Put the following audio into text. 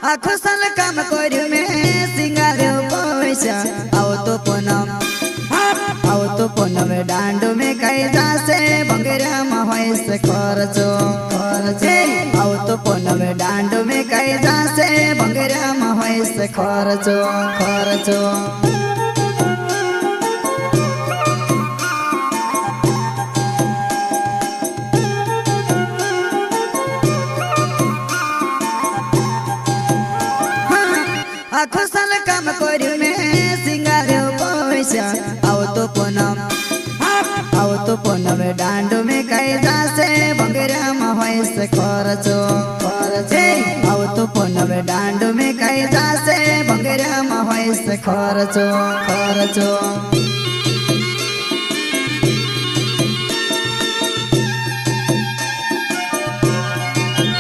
आखो साल काम कर्यु में सिंगार्यो पैसा आओ तो पूनम डांडो में कई जासे भंगेरा महैस खर्चो आओ तो पूनम डांडो में कई जासे भंगेरा महैस खर्चो आखो साल काम कर्यु में सिंगार्यो पैसा आओ तो पूनम डांडो में कई जासे भंगेरा महैस खर्चो आओ तो पूनम डांडो में कई जासे भंगेरा महैस खर्चो